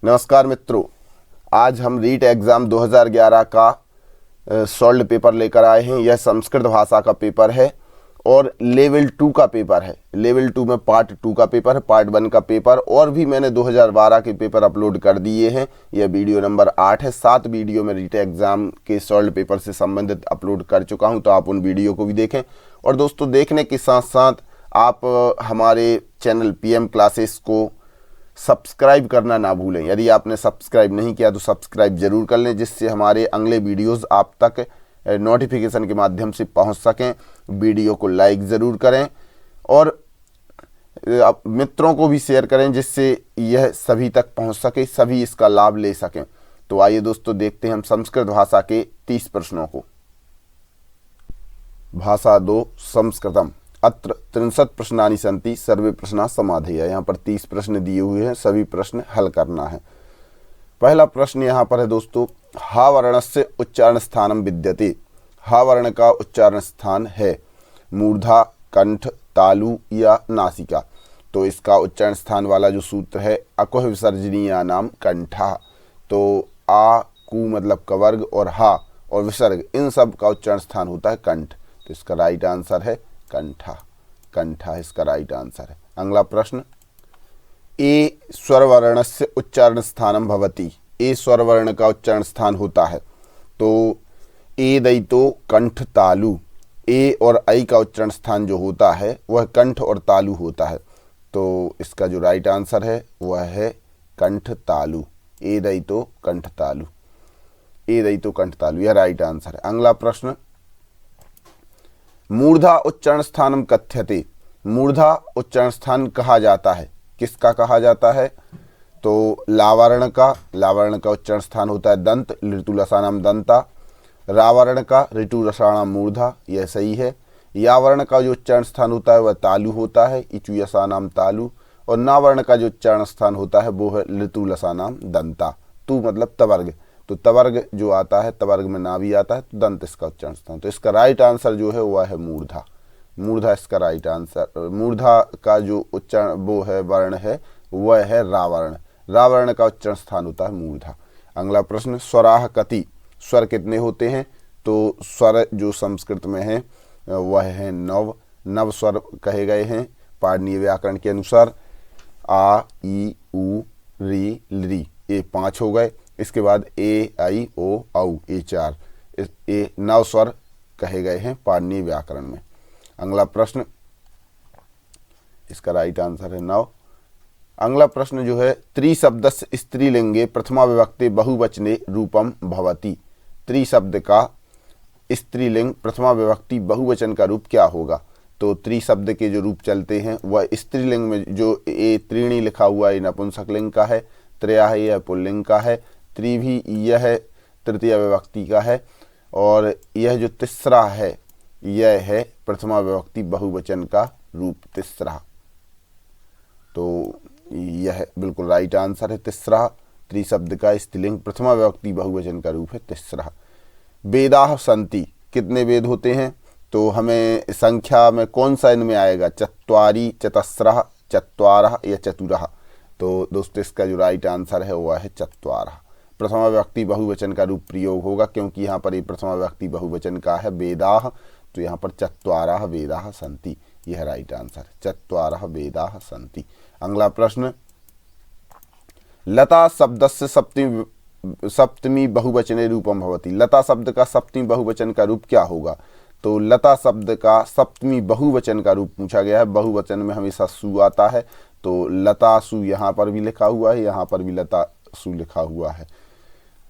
नमस्कार मित्रों, आज हम रीट एग्ज़ाम 2011 का सॉल्व्ड पेपर लेकर आए हैं। यह संस्कृत भाषा का पेपर है और लेवल 2 का पेपर है। लेवल 2 में पार्ट 2 का पेपर है, पार्ट 1 का पेपर और भी मैंने 2012 के पेपर अपलोड कर दिए हैं। यह वीडियो नंबर 8 है। 7 वीडियो में रीट एग्ज़ाम के सॉल्व्ड पेपर से संबंधित अपलोड कर चुका हूं, तो आप उन वीडियो को भी देखें। और दोस्तों, देखने के साथ साथ आप हमारे चैनल PM क्लासेस को सब्सक्राइब करना ना भूलें। यदि आपने सब्सक्राइब नहीं किया तो सब्सक्राइब जरूर कर लें, जिससे हमारे अगले वीडियोस आप तक नोटिफिकेशन के माध्यम से पहुंच सकें। वीडियो को लाइक ज़रूर करें और मित्रों को भी शेयर करें, जिससे यह सभी तक पहुंच सके, सभी इसका लाभ ले सकें। तो आइए दोस्तों, देखते हैं हम संस्कृत भाषा के 30 प्रश्नों को। भाषा 2 संस्कृतम। अत्र 63 प्रश्नानि सन्ति सर्वे प्रश्ना समाधेय। यहाँ पर 30 प्रश्न दिए हुए हैं, सभी प्रश्न हल करना है। पहला प्रश्न यहाँ पर है दोस्तों, हा वर्णस्य उच्चारण स्थानम विद्यते। हा वर्ण का उच्चारण स्थान है मूर्धा, कंठ, तालु या नासिका। तो इसका उच्चारण स्थान वाला जो सूत्र है, अकुह विसर्जनीया नाम कंठा। तो आ, कु मतलब कवर्ग और हा और विसर्ग, इन सब का उच्चारण स्थान होता है कंठ। तो इसका राइट आंसर है कंठा। कंठा इसका राइट आंसर है। अगला प्रश्न, ए स्वर वर्णस्य उच्चारण स्थानम भवति। ए स्वर वर्ण का उच्चारण स्थान होता है। तो ए दयितो कंठ तालु। ए और ऐ का उच्चारण स्थान जो होता है वह कंठ और तालु होता है। तो इसका जो राइट आंसर है वह है कंठ तालु। ए दयितो कंठ तालु। ए दयितो कंठ तालु, यह राइट आंसर है। अगला प्रश्न, मूर्धा उच्चारण स्थानम कथ्यते। मूर्धा उच्चारण स्थान कहा जाता है, किसका कहा जाता है? तो लावर्ण का। लावर्ण का उच्चारण स्थान होता है दंत, ऋतुलसानाम दंता। रावर्ण का ऋतुरसाणाम मूर्धा, यह सही है। यावर्ण का जो उच्चारण स्थान होता है वह तालु होता है, इचुयसानाम तालु। और नावर्ण का जो उच्चारण स्थान होता है वो है ऋतुलसानाम दंता। तू मतलब तवर्ग। तो तवर्ग जो आता है, तवर्ग में ना भी आता है, तो दंत इसका उच्चारण स्थान। तो इसका राइट आंसर जो है वह है मूर्धा। मूर्धा इसका राइट आंसर। मूर्धा का जो उच्चारण वो है वर्ण है वह है रावर्ण। रावर्ण का उच्चारण स्थान होता है मूर्धा। अगला प्रश्न, स्वराह कति। स्वर कितने होते हैं? तो स्वर जो संस्कृत में है वह है 9। 9 स्वर कहे गए हैं पाणिनीय व्याकरण के अनुसार। आ, ई, उ, री, लृ, ये 5 हो गए। इसके बाद ए, आई, ओ, औ, ये 4। ये 9 स्वर कहे गए हैं पाणिनीय व्याकरण में। अगला प्रश्न, इसका राइट आंसर है 9। अगला प्रश्न जो है, त्रिशब्दस्य स्त्रीलिंगे प्रथमा विभक्ति बहुवचने रूपम भवति। त्रिशब्द का स्त्रीलिंग प्रथमा विभक्ति बहुवचन का रूप क्या होगा? तो त्रिशब्द के जो रूप चलते हैं वह स्त्रीलिंग में जो ए त्रीणी लिखा हुआ है नपुंसकलिंग का है, त्रया है यह पुल्लिंग का है, त्रि भी यह तृतीय विभक्ति का है, और यह जो तीसरा है यह है प्रथमा विभक्ति बहुवचन का रूप तीसरा। तो यह बिल्कुल राइट आंसर है तीसरा। त्रिशब्द का स्त्रीलिंग प्रथमा विभक्ति बहुवचन का रूप है तीसरा। वेदाः सन्ति, कितने वेद होते हैं? तो हमें संख्या में कौन सा इनमें आएगा? चत्वारि, चतस्रः, चत्वारः या चतुरः। तो दोस्तों, इसका जो राइट आंसर है वह है चत्वारः। प्रथमा विभक्ति बहुवचन का रूप प्रयोग होगा, क्योंकि यहाँ पर ये प्रथमा विभक्ति बहुवचन का है वेदाः। तो यहाँ पर चत्वारः वेदाः सन्ति, यह राइट आंसर। चत्वारः वेदाः सन्ति। अगला प्रश्न, लता शब्दस्य सप्तमी बहुवचने रूपम भवति। लता शब्द का सप्तमी बहुवचन का रूप क्या होगा? तो लता शब्द का सप्तमी बहुवचन का रूप पूछा गया है। बहुवचन में हमेशा सु आता है, तो लतासु यहाँ पर भी लिखा हुआ है, यहाँ पर भी लतासु लिखा हुआ है।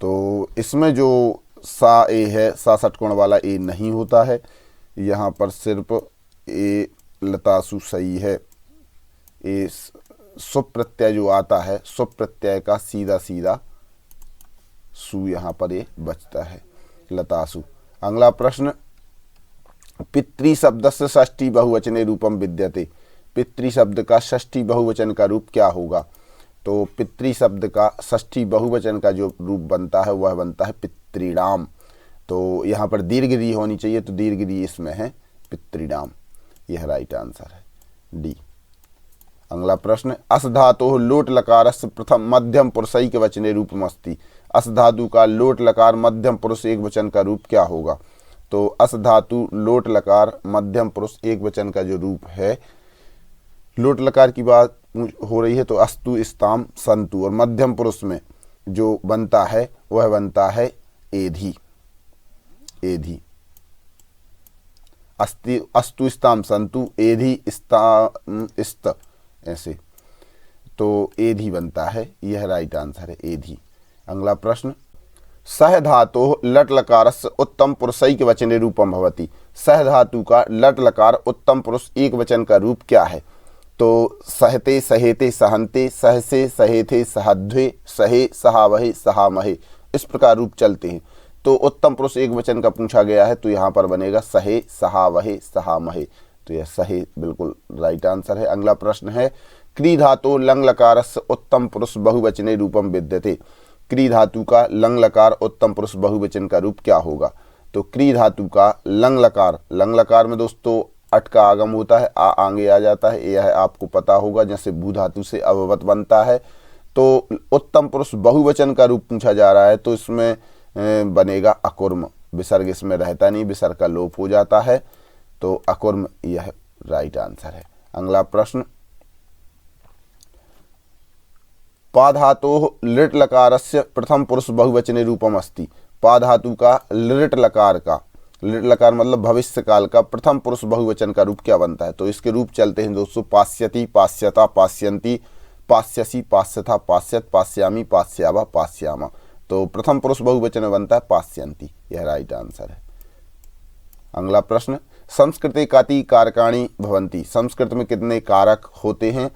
तो इसमें जो सा ए है, सा षटकोण वाला ए नहीं होता है, यहाँ पर सिर्फ ए लतासु सही है। ए सुप्रत्यय जो आता है, सुप्रत्यय का सीधा सीधा सु यहाँ पर ये बचता है, लतासु। अगला प्रश्न, पितृ शब्दस्य षष्ठी बहुवचने रूपम विद्यते। पितृ शब्द का षष्ठी बहुवचन का रूप क्या होगा? तो पितृ शब्द का षष्ठी बहुवचन का जो रूप बनता है वह बनता है पितृणाम। तो यहाँ पर दीर्घ री होनी चाहिए, तो दीर्घ री इसमें है पितृणाम। यह राइट आंसर है डी। अगला प्रश्न, अस धातु लोट लकारस्य प्रथम मध्यम पुरुषैक वचने रूपमस्ति। अस धातु का लोट लकार मध्यम पुरुष एक वचन का रूप क्या होगा? तो अस धातु लोट लकार मध्यम पुरुष एक वचन का जो रूप है, लोट लकार की बात हो रही है, तो अस्तु स्ताम संतु, और मध्यम पुरुष में जो बनता है वह बनता है एधी। एधी, अस्तु स्ताम संतु, एधी स्ताम स्त, ऐसे तो एधी बनता है, यह राइट आंसर है, एधी। अगला प्रश्न, सह धातु लट लकारस्य उत्तम पुरुषैक वचने रूपम भवति। सह धातु का लट लकार उत्तम पुरुष एक वचन का रूप क्या है? तो सहते सहेते सहन्ते, सहसे सहेथे सहध्वे, सहे सहावहे सहामहे, इस प्रकार रूप चलते हैं। तो उत्तम पुरुष एक वचन का पूछा गया है, तो यहाँ पर बनेगा सहे सहावहे सहामहे, तो यह सहे बिल्कुल राइट आंसर है। अगला प्रश्न है, क्री धातु लंग लकारस्य उत्तम पुरुष बहुवचने रूपम विद्यते। क्री धातु का लंग लकार उत्तम पुरुष बहुवचन का रूप क्या होगा? तो क्री धातु का लंग लकार में दोस्तों अट का आगम होता है, आ आगे आ जाता है, यह आपको पता होगा। जैसे भू धातु से अववत बनता है, तो उत्तम पुरुष बहुवचन का रूप पूछा जा रहा है, तो इसमें बनेगा अकुर्म, विसर्ग इसमें रहता नहीं, विसर्ग का लोप हो जाता है, तो अकुर्म यह राइट आंसर है। अगला प्रश्न, पा धातु लिट लकारस्य प्रथम पुरुष बहुवचने रूपम अस्ति। पा धातु का लिट लकार मतलब भविष्य काल का प्रथम पुरुष बहुवचन का रूप क्या बनता है? तो इसके रूप चलते हैं दोस्तों, पास्यति, पास्यता, पास्यन्ति, पास्यसि, पास्यथा, पास्यत, पास्यामि, पास्यावा, पास्यामा। तो प्रथम पुरुष बहुवचन में बनता है पास्यन्ति, यह राइट आंसर है। अगला प्रश्न, संस्कृते काति कारकाणि भवन्ति। संस्कृत में कितने कारक होते हैं?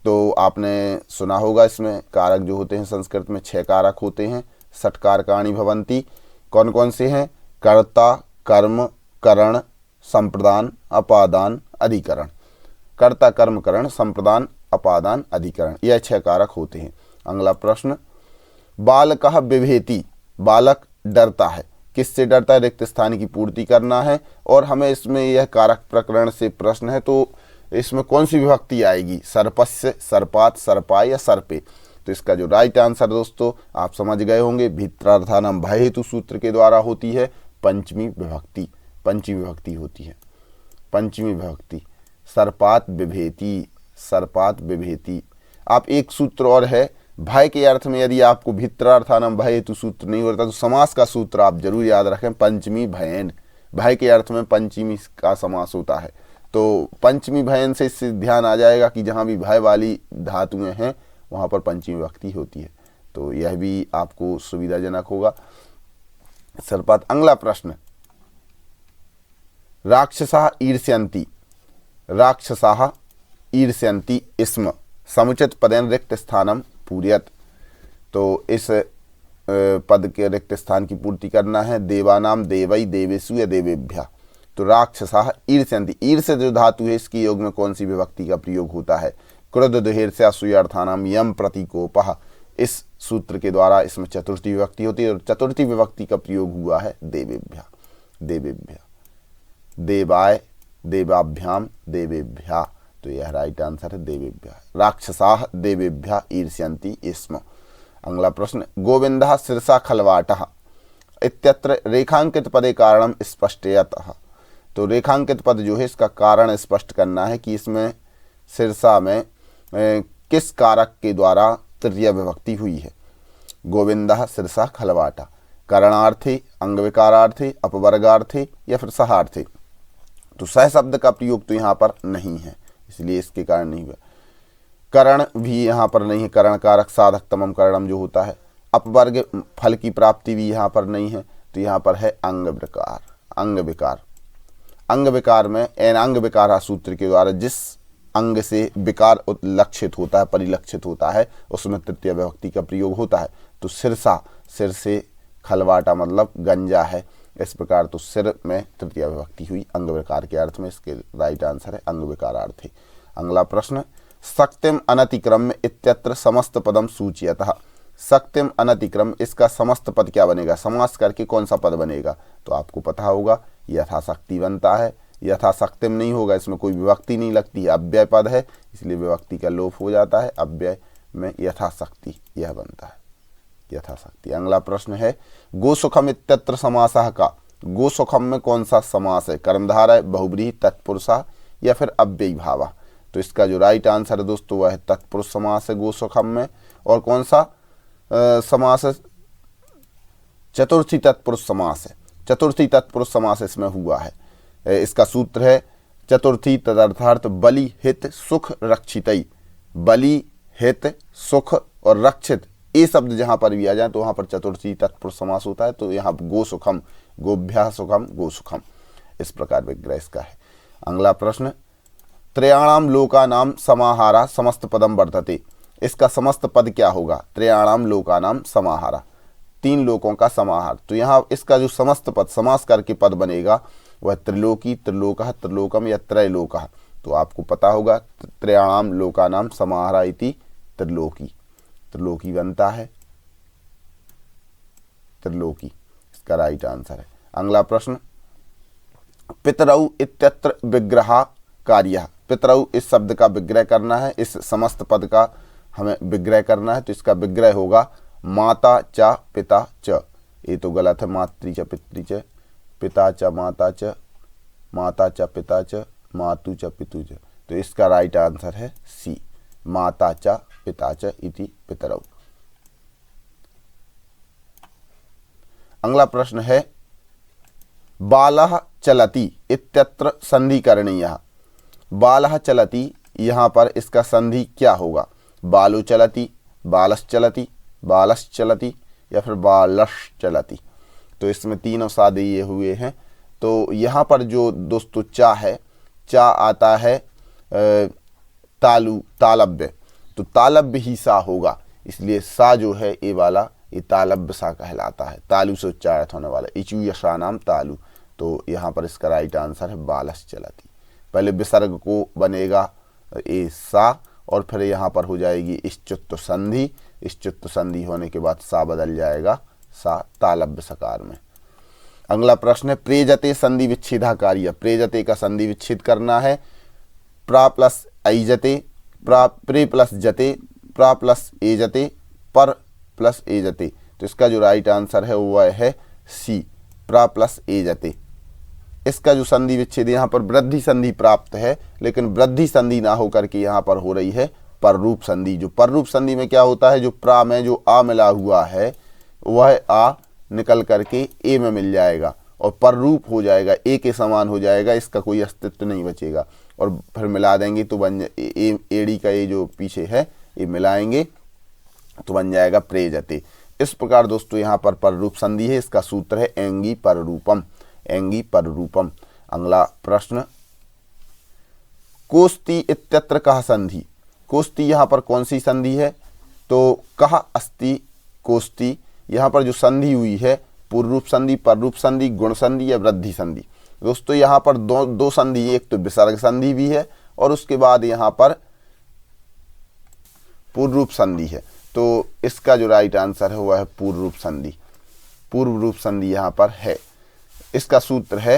तो आपने सुना होगा, इसमें कारक जो होते हैं संस्कृत में 6 कारक होते हैं। 6 कारकाणि भवन्ति, कौन कौन से हैं? कर्ता, कर्म, करण, संप्रदान, अपादान, अधिकरण। कर्ता, कर्म, करण, संप्रदान, अपादान, अधिकरण, यह 6 कारक होते हैं। अगला प्रश्न, बालकः बिभेति। बालक डरता है, किससे डरता है? रिक्त स्थान की पूर्ति करना है, और हमें इसमें यह कारक प्रकरण से प्रश्न है, तो इसमें कौन सी विभक्ति आएगी? सर्पस्य, सर्पात, सर्पाय या सर्पे। तो इसका जो राइट आंसर दोस्तों आप समझ गए होंगे, भित्रार्थानाम भय हेतु सूत्र के द्वारा होती है पंचमी विभक्ति। पंचमी विभक्ति होती है, पंचमी विभक्ति, सर्पात बिभेति, सर्पात बिभेति। आप एक सूत्र और है, भय के अर्थ में यदि आपको भित्रार्थानाम भय हेतु सूत्र नहीं होता, तो समास का सूत्र आप जरूर याद रखें, पंचमी भयन। भय के अर्थ में पंचमी का समास होता है, तो पंचमी भयन से इससे ध्यान आ जाएगा कि जहाँ भी भय वाली धातुएं हैं वहाँ पर पंचमी विभक्ति होती है, तो यह भी आपको सुविधाजनक होगा। सर्पात। अगला प्रश्न, राक्षसा ईर्ष्यन्ति। राक्षसा ईर्ष्यन्ति स्म समुचित पदेन रिक्त स्थानम पूर्यत। तो इस पद के रिक्त स्थान की पूर्ति करना है, देवानाम देवई, देवेषु या देवेभ्यः। तो राक्षसा ईर्ष्यन्ति, ईर्ष्य जो धातु है इसकी योग में कौन सी विभक्ति का प्रयोग होता है? क्रोध दुहेर्ष्या असूयार्थानाम यम प्रतीकोपः। इस सूत्र के द्वारा इसमें चतुर्थी विभक्ति होती है, और चतुर्थी विभक्ति का प्रयोग हुआ है देवेभ्यः। देवेभ्यः, देवाय, देवाभ्याम, देवेभ्यः, तो यह राइट आंसर है देवेभ्यः। राक्षसाः देवेभ्यः ईर्ष्यन्ति स्म। अगला प्रश्न, गोविंदः शिरसा खलवाटः इत्यत्र रेखांकित पदे कारणम स्पष्टयतः। तो रेखांकित पद जो है इसका कारण स्पष्ट करना है कि इसमें शिरसा में किस कारक के द्वारा तृतीय विभक्ति हुई है। गोविंदः शिरसा खलवाटा, करणार्थे, अंग विकारार्थे, अपवर्गार्थे या फिर सहार्थे। तो सह शब्द का प्रयोग तो यहाँ पर नहीं है, इसलिए इसके कारण नहीं हुआ। करण भी यहाँ पर नहीं है, करण कारक साधक तमम करणम जो होता है। अपवर्ग फल की प्राप्ति भी यहाँ पर नहीं है, तो यहाँ पर है अंग विकार। अंग विकार, अंग विकार में एन अंग विकार सूत्र के द्वारा जिस अंग से विकार लक्षित होता है, परिलक्षित होता है, उसमें तृतीय विभक्ति का प्रयोग होता है। तो सिरसा, सिर से खलवाटा मतलब गंजा है, इस प्रकार तो सिर में तृतीय विभक्ति हुई अंग विकार के अर्थ में। इसके राइट आंसर है अंग विकारार्थे। अगला प्रश्न, शक्तिम अनतिक्रम इत्यत्र समस्त पदम सूचयतः। शक्तिम अनतिक्रम, इसका समस्त पद क्या बनेगा? समास करके कौन सा पद बनेगा? तो आपको पता होगा, यथाशक्ति बनता है, यथाशक्तिम नहीं होगा, इसमें कोई विभक्ति नहीं लगती, अव्यय पद है इसलिए विभक्ति का लोप हो जाता है। अव्यय में यथाशक्ति यह बनता है, यथाशक्ति। अगला प्रश्न है गोसुखम इत्यत्र समासः का। गोसुखम में कौन सा समास है? कर्मधारय है, बहुव्रीहि, तत्पुरुषा या फिर अव्ययी भावा। तो इसका जो राइट आंसर है दोस्तों वह है तत्पुरुष समास है गोसुखम में। और कौन सा समास है? चतुर्थी तत्पुरुष समास है, चतुर्थी तत्पुरुष समास इसमें हुआ है। इसका सूत्र है चतुर्थी तदर्थार्थ बलि हित सुख रक्षितई। बलि हित सुख और रक्षित ये शब्द जहाँ पर भी आ जाए तो वहाँ पर चतुर्थी तत्पुरुष समास होता है। तो यहाँ गोसुखम, गोभ्यः सुखम, गोसुखम, इस प्रकार विग्रह इसका है। अगला प्रश्न त्रयाणाम लोकानाम समाहारा समस्त पदम वर्तते। इसका समस्त पद क्या होगा? त्रयाणाम लोकानाम समाहारा, तीन लोकों का समाहार। तो यहाँ इसका जो समस्त पद समास करके पद बनेगा वह त्रिलोकी, त्रिलोकः, त्रिलोकम या त्रैलोकः। तो आपको पता होगा त्रयाणाम लोकानाम समाहारा इति त्रिलोकी, त्रिलोकी बनता है, त्रिलोकी इसका राइट आंसर है। अगला प्रश्न पितरौ इत्यत्र विग्रह कार्य। पितरौ इस शब्द का विग्रह करना है, इस समस्त पद का हमें विग्रह करना है। तो इसका विग्रह होगा माता च पिता च। ये तो गलत है, मातृ च पितृ च, पिता च माता च, माता च पिता च, मातु च पितु च। तो इसका राइट आंसर है सी, माता च पिता च इति पितरौ। अगला प्रश्न है बालः चलति इत्यत्र संधि करणीयः। बालः चलति यहाँ पर इसका संधि क्या होगा? बालो चलति, बालस चलति, बालस चलति या फिर बालश चलति। तो इसमें तीनों सादे ये हुए हैं। तो यहाँ पर जो दोस्तों चा है, चा आता है तालु, तालव्य। तो तालव्य ही सा होगा, इसलिए सा जो है ये वाला ये तालव्य सा कहलाता है, तालु से उच्चारित होने वाला, इचु यशा नाम तालु। तो यहाँ पर इसका राइट आंसर है बालस चलति। पहले विसर्ग को बनेगा ए सा और फिर यहाँ पर हो जाएगी इश्चुत्व संधि। इश्चुत्व संधि होने के बाद सा बदल जाएगा सा तालव्य सकार में। अगला प्रश्न है प्रेजते संधि विच्छेदा कार्य। प्रेजते का संधि विच्छेद करना है। प्रा प्लस ऐजते, प्रे प्लस जते, प्रा प्लस एजते, पर प्लस एजते। तो इसका जो राइट आंसर है वह है सी, प्रा प्लस एजते। इसका जो संधि विच्छेद यहाँ पर वृद्धि संधि प्राप्त है, लेकिन वृद्धि संधि ना होकर के यहाँ पर हो रही है पररूप संधि। जो पररूप संधि में क्या होता है, जो प्रा में जो आ मिला हुआ है वह आ निकल करके ए में मिल जाएगा और पररूप हो जाएगा, ए के समान हो जाएगा, इसका कोई अस्तित्व नहीं बचेगा। और फिर मिला देंगे तो बन एड़ी का ये जो पीछे है ये मिलाएंगे तो बन जाएगा प्रेजते। इस प्रकार दोस्तों यहाँ पर पररूप संधि है, इसका सूत्र है एंगी पररूपम, एंगी पररूपम। अगला प्रश्न कोस्ति इत्यत्र कः संधि। कोस्ति यहाँ पर कौन सी संधि है? तो कः अस्ति कोस्ति। यहाँ पर जो संधि हुई है पूर्व रूप संधि, पररूप संधि, गुण संधि या वृद्धि संधि। दोस्तों यहाँ पर दो संधि, एक तो विसर्ग संधि भी है और उसके बाद यहाँ पर पूर्व रूप संधि है। तो इसका जो राइट आंसर है वह है पूर्व रूप संधि, पूर्व रूप संधि यहाँ पर है। इसका सूत्र है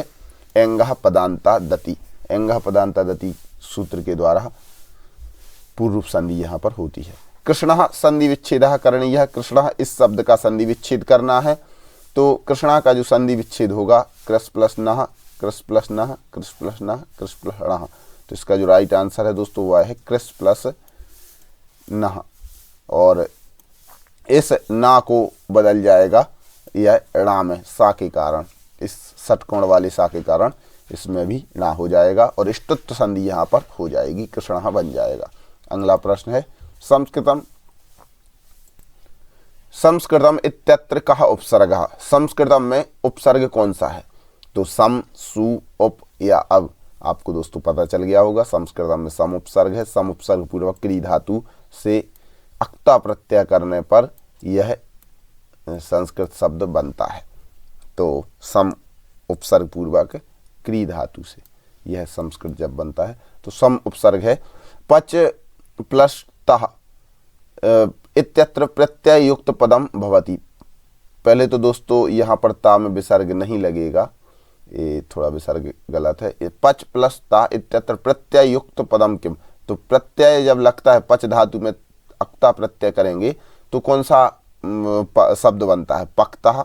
एंगः पदांता दति, एंगः पदांता दति सूत्र के द्वारा पूर्व रूप संधि यहाँ पर होती है। कृष्णः संधि विच्छेदः करणीयः। कृष्णः इस शब्द का संधि विच्छेद करना है। तो कृष्णा का जो संधि विच्छेद होगा कृष प्लस नः, कृष प्लस नः, कृष प्लस नः, कृष प्लस णः। तो इसका जो राइट आंसर है दोस्तों वह है कृष प्लस नः और इस ना को बदल जाएगा यह णा में सा के कारण, इस षटकोण वाले सा के कारण इसमें भी ना हो जाएगा और इष्टत्व संधि यहाँ पर हो जाएगी, कृष्णः बन जाएगा। अगला प्रश्न है संस्कृतम, संस्कृतम इत्यत्र कः उपसर्गः। संस्कृतम में उपसर्ग कौन सा है? तो सम, सु, उप या अव। आपको दोस्तों पता चल गया होगा संस्कृतम में सम उपसर्ग है। सम उपसर्ग पूर्वक क्री धातु से अक्ता प्रत्यय करने पर यह संस्कृत शब्द बनता है। तो सम उपसर्ग पूर्वक क्री धातु से यह संस्कृत जब बनता है तो सम उपसर्ग है। पच प्लस तः इत्यत्र प्रत्यय युक्त पदम भवति। पहले तो दोस्तों यहाँ पर ता में विसर्ग नहीं लगेगा, ये थोड़ा विसर्ग गलत है। पच प्लस ता इत्यत्र प्रत्यय युक्त पदम किम। तो प्रत्यय जब लगता है पच धातु में अक्ता प्रत्यय करेंगे तो कौन सा शब्द बनता है? पक्तः,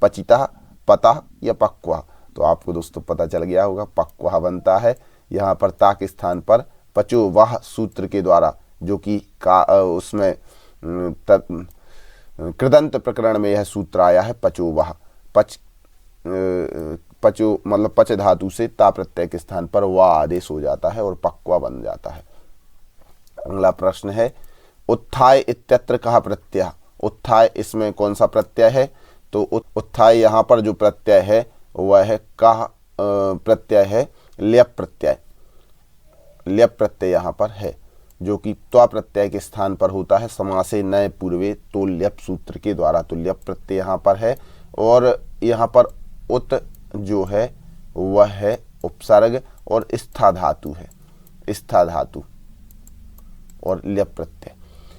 पचितः, पतः या पक्वा। तो आपको दोस्तों पता चल गया होगा, पक्वा बनता है। यहाँ पर ता के स्थान पर पचो वह सूत्र के द्वारा, जो कि उसमें कृदंत प्रकरण में यह सूत्र आया है, पचो वह। पचो मतलब पच धातु से ता प्रत्यय के स्थान पर वाह आदेश हो जाता है और पक्वा बन जाता है। अगला प्रश्न है, उत्थाय इत्यत्र कहा प्रत्यय। उत्थाय इसमें कौन सा प्रत्यय है? तो उत्थाय यहाँ पर जो प्रत्यय है वह है कह प्रत्यय है, ल्यप प्रत्यय। ल्यप प्रत्यय यहाँ पर है, जो कि त्वा प्रत्यय के स्थान पर होता है समासे नए पूर्वे तो ल्यप सूत्र के द्वारा। तो ल्यप प्रत्यय यहाँ पर है। और यहाँ पर उत जो है वह है उपसर्ग और स्था धातु है, स्था धातु और ल्यप प्रत्यय।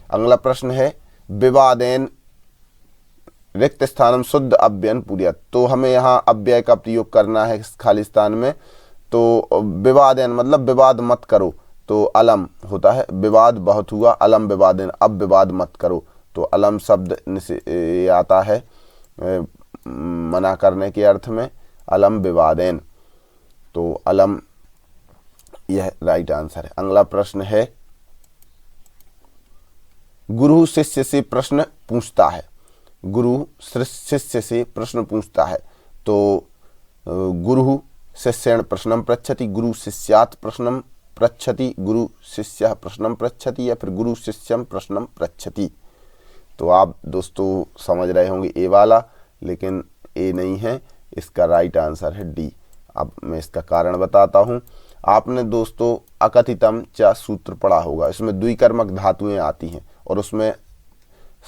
अगला प्रश्न है, विवादेन रिक्त स्थानम शुद्ध अव्ययन पूर्यात्। तो हमें यहाँ अव्यय का प्रयोग करना है खाली स्थान में। तो विवादेन मतलब विवाद मत करो, तो अलम होता है। विवाद बहुत हुआ, अलम विवादेन, अब विवाद मत करो। तो अलम शब्द आता है मना करने के अर्थ में, अलम विवादेन। तो अलम यह राइट आंसर है। अगला प्रश्न है, गुरु शिष्य से प्रश्न पूछता है। गुरु शिष्य से प्रश्न पूछता है। तो गुरु शिष्येण प्रश्नम पृच्छति, गुरु शिष्यात् प्रश्नम पृच्छति, गुरु शिष्यः प्रश्नम पृच्छति या फिर गुरु शिष्यम प्रश्नम पृच्छति। तो आप दोस्तों समझ रहे होंगे ए वाला, लेकिन ए नहीं है, इसका राइट आंसर है डी। अब मैं इसका कारण बताता हूँ। आपने दोस्तों अकथितम च सूत्र पढ़ा होगा, इसमें द्विकर्मक धातुएं आती हैं और उसमें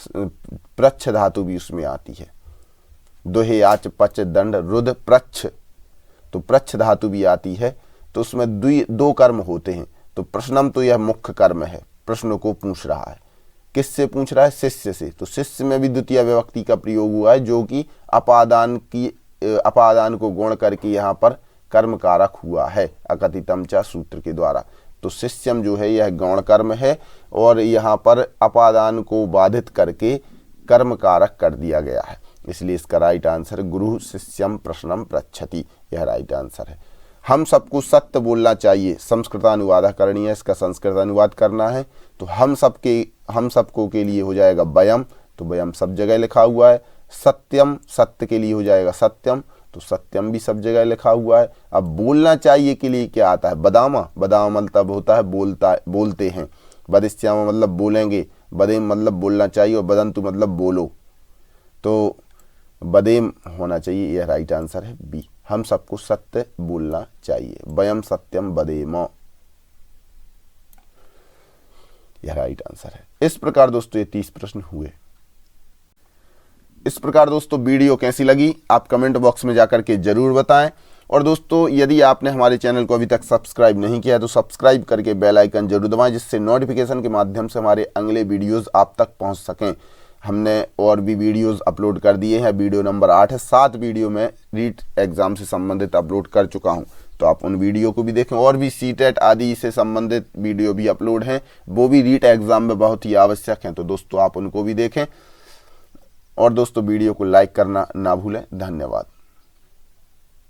प्रच्छ धातु भी उसमें आती है। दोहे याच पच दंड रुद्र प्रच्छ, तो प्रच्छ धातु भी आती है। तो उसमें दो कर्म होते हैं। तो प्रश्नम तो यह मुख्य कर्म है, प्रश्न को पूछ रहा है। किससे पूछ रहा है? शिष्य से। तो शिष्य में भी द्वितीय विभक्ति का प्रयोग हुआ है, जो कि अपादान को गुण करके यहाँ पर कर्म कारक हुआ है अकथितम च सूत्र के द्वारा। तो शिष्यम जो है यह गौण कर्म है और यहाँ पर अपादान को बाधित करके कर्म कारक कर दिया गया है, इसलिए इसका राइट आंसर गुरु शिष्यम प्रश्नम पृच्छति, यह राइट आंसर है। हम सबको सत्य बोलना चाहिए, संस्कृतानुवाद करनी है, इसका संस्कृत अनुवाद करना है। तो हम सबको के लिए हो जाएगा वयम, तो वयम सब जगह लिखा हुआ है। सत्यम सत्य के लिए हो जाएगा सत्यम, तो सत्यम भी सब जगह लिखा हुआ है। अब बोलना चाहिए के लिए क्या आता है? बदामा। बदामा मतलब होता है बोलते हैं। बदिश्यामा मतलब बोलेंगे, बदेम मतलब बोलना चाहिए और बदंतु मतलब बोलो। तो बदेम होना चाहिए, यह राइट आंसर है बी। हम सबको सत्य बोलना चाहिए, वयम सत्यम बदेम, यह राइट आंसर है। इस प्रकार दोस्तों ये 30 प्रश्न हुए। इस प्रकार दोस्तों वीडियो कैसी लगी आप कमेंट बॉक्स में जाकर के जरूर बताएं। और दोस्तों यदि आपने हमारे चैनल को अभी तक सब्सक्राइब नहीं किया है तो सब्सक्राइब करके बेल आइकन जरूर दबाएं, जिससे नोटिफिकेशन के माध्यम से हमारे अगले वीडियोस आप तक पहुंच सकें। हमने और भी वीडियोस अपलोड कर दिए हैं, वीडियो नंबर 8 है, 7 वीडियो में रीट एग्जाम से संबंधित अपलोड कर चुका हूं, तो आप उन वीडियो को भी देखें। और भी सीटेट आदि से संबंधित वीडियो भी अपलोड हैं, वो भी रीट एग्जाम में बहुत ही आवश्यक हैं, तो दोस्तों आप उनको भी देखें। और दोस्तों वीडियो को लाइक करना ना भूलें। धन्यवाद।